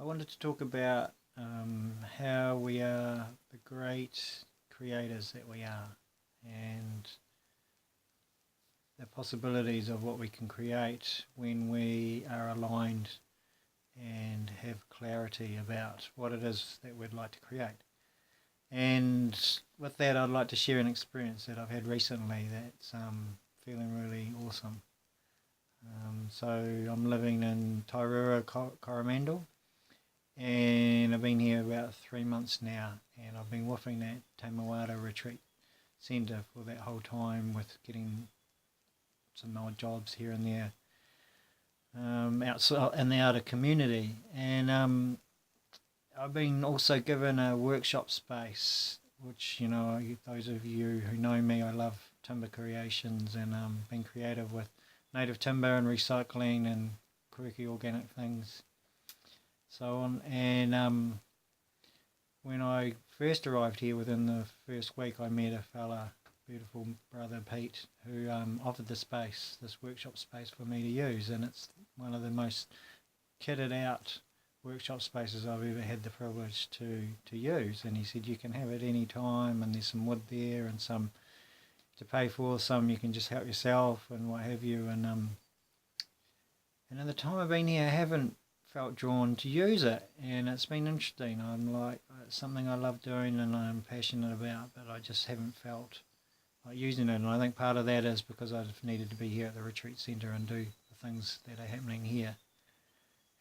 wanted to talk about how we are the great creators that we are, and the possibilities of what we can create when we are aligned and have clarity about what it is that we'd like to create. And with that, I'd like to share an experience that I've had recently that's feeling really awesome. So I'm living in Tairua, Coromandel, and I've been here about 3 months now, and I've been woofing that Te Mawara retreat centre for that whole time, with getting some odd jobs here and there outside in the outer community. And I've been also given a workshop space, which, those of you who know me, I love timber creations and being creative with native timber and recycling and quirky organic things, so on. And when I first arrived here, within the first week, I met a fella, beautiful brother Pete, who offered this workshop space for me to use, and it's one of the most kitted out workshop spaces I've ever had the privilege to use. And he said you can have it any time, and there's some wood there and some to pay for, some you can just help yourself and what have you. And in the time I've been here, I haven't felt drawn to use it, and it's been interesting. I'm like, it's something I love doing and I'm passionate about, but I just haven't felt like using it. And I think part of that is because I've needed to be here at the retreat centre and do the things that are happening here.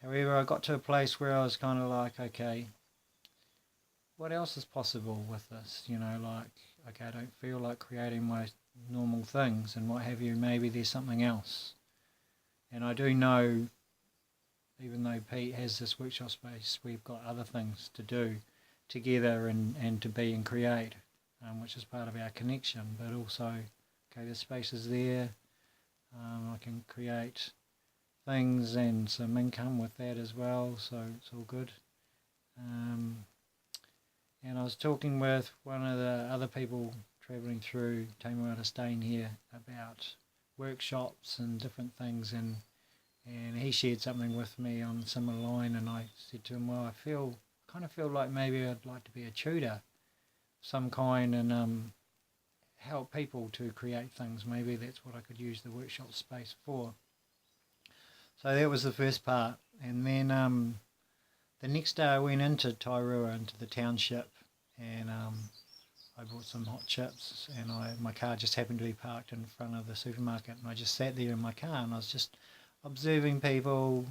However, I got to a place where I was kind of like, okay, what else is possible with this? Okay, I don't feel like creating my normal things and what have you. Maybe there's something else. And I do know, even though Pete has this workshop space, we've got other things to do together and to be and create, which is part of our connection. But also, okay, the space is there. I can create things and some income with that as well, so it's all good. And I was talking with one of the other people travelling through Te Mawara staying here about workshops and different things, and he shared something with me on a similar line, and I said to him, well, I kind of feel like maybe I'd like to be a tutor of some kind and help people to create things. Maybe that's what I could use the workshop space for. So that was the first part. And then the next day I went into Tairua, into the township, and I bought some hot chips, and my car just happened to be parked in front of the supermarket, and I just sat there in my car and I was just observing people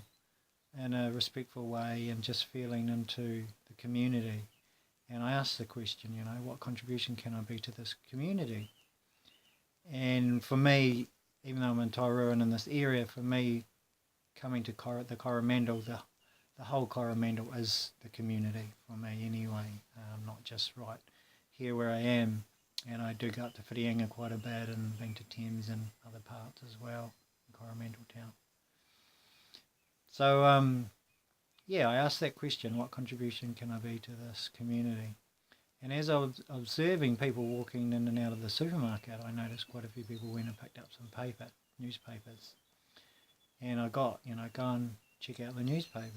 in a respectful way and just feeling into the community. And I asked the question, what contribution can I be to this community? And for me, even though I'm in Tairua and in this area, for me, coming to the Coromandel, the whole Coromandel is the community for me anyway, not just right here where I am. And I do go up to Whirianga quite a bit, and been to Thames and other parts as well, in Coromandel town. So I asked that question, what contribution can I be to this community? And as I was observing people walking in and out of the supermarket, I noticed quite a few people went and picked up some newspapers. And I got, go and check out the newspaper.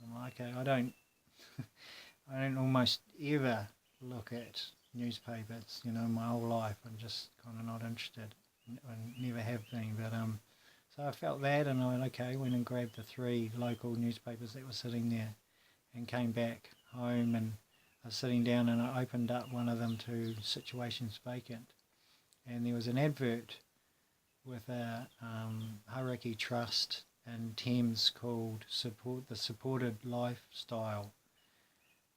I'm like, okay, I don't almost ever look at newspapers, my whole life. I'm just kind of not interested. I never have been. But so I felt that, and I went and grabbed the 3 local newspapers that were sitting there, and came back home, and I was sitting down and I opened up one of them to Situations Vacant, and there was an advert with a Hauraki Trust in Thames called the Supported Lifestyle,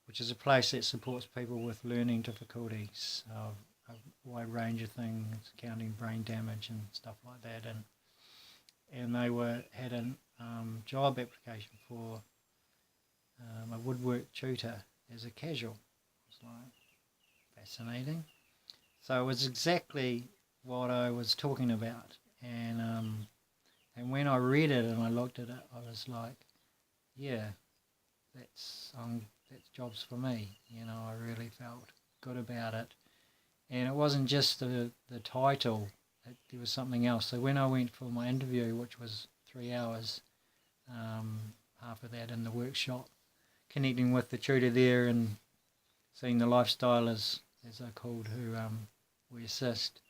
which is a place that supports people with learning difficulties, a wide range of things, counting brain damage and stuff like that. And they had a job application for a woodwork tutor as a casual. It's like fascinating. So it was exactly what I was talking about, and when I read it and I looked at it, I was like, yeah, that's jobs for me. I really felt good about it, and it wasn't just the title. There was something else. So when I went for my interview, which was 3 hours, half of that in the workshop, connecting with the tutor there and seeing the lifestylers, as they're called, who we assist.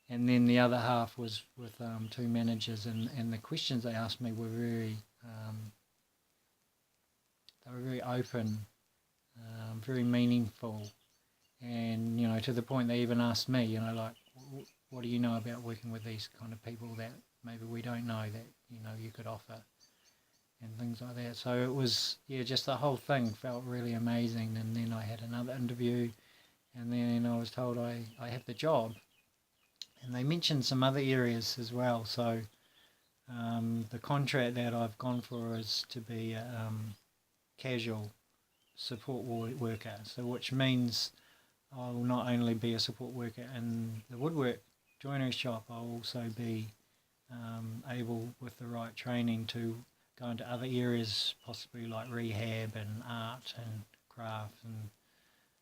And then the other half was with two managers, and the questions they asked me were very open, very meaningful, and to the point they even asked me, like, what do you know about working with these kind of people that maybe we don't know that you could offer, and things like that. So it was, just the whole thing felt really amazing. And then I had another interview, and then I was told I have the job. And they mentioned some other areas as well. So the contract that I've gone for is to be a casual support worker, so which means I'll not only be a support worker in the woodwork joinery shop, I'll also be able, with the right training, to go into other areas, possibly like rehab and art and craft and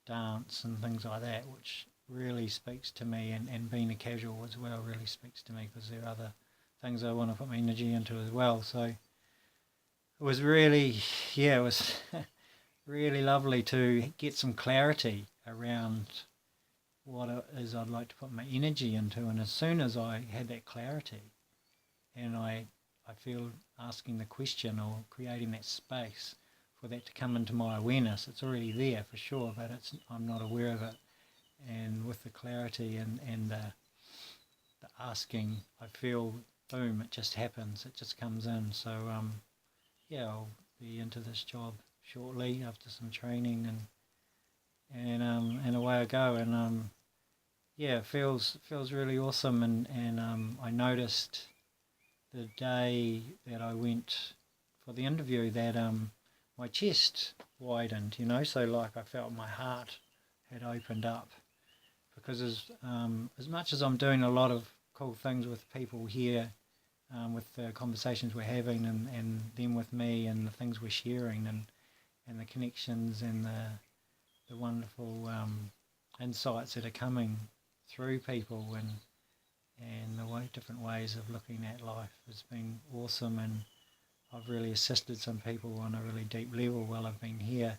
dance and things like that, which really speaks to me, and being a casual as well really speaks to me, because there are other things I want to put my energy into as well. So it was really, it was really lovely to get some clarity around what it is I'd like to put my energy into. And as soon as I had that clarity, and I feel asking the question or creating that space for that to come into my awareness, it's already there for sure, but I'm not aware of it. And with the clarity and the asking, I feel, boom, it just happens, it just comes in. So I'll be into this job shortly after some training, and away I go. And it feels really awesome. And I noticed the day that I went for the interview that my chest widened, so like I felt my heart had opened up, because as much as I'm doing a lot of cool things with people here, with the conversations we're having, and them with me, and the things we're sharing, and the connections, and the wonderful insights that are coming through people, and the different ways of looking at life has been awesome. And I've really assisted some people on a really deep level while I've been here.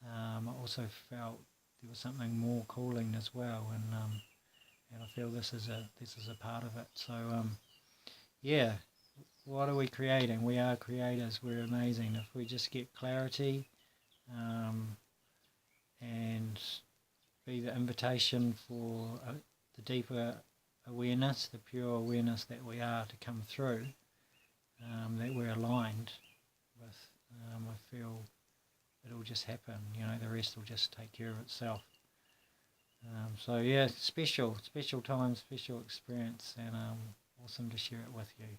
I also felt there was something more calling as well, and I feel this is a part of it. So what are we creating? We are creators. We're amazing if we just get clarity, and be the invitation for the deeper awareness, the pure awareness that we are, to come through, that we're aligned with. I feel it'll just happen, the rest will just take care of itself. Special time, special experience, and awesome to share it with you.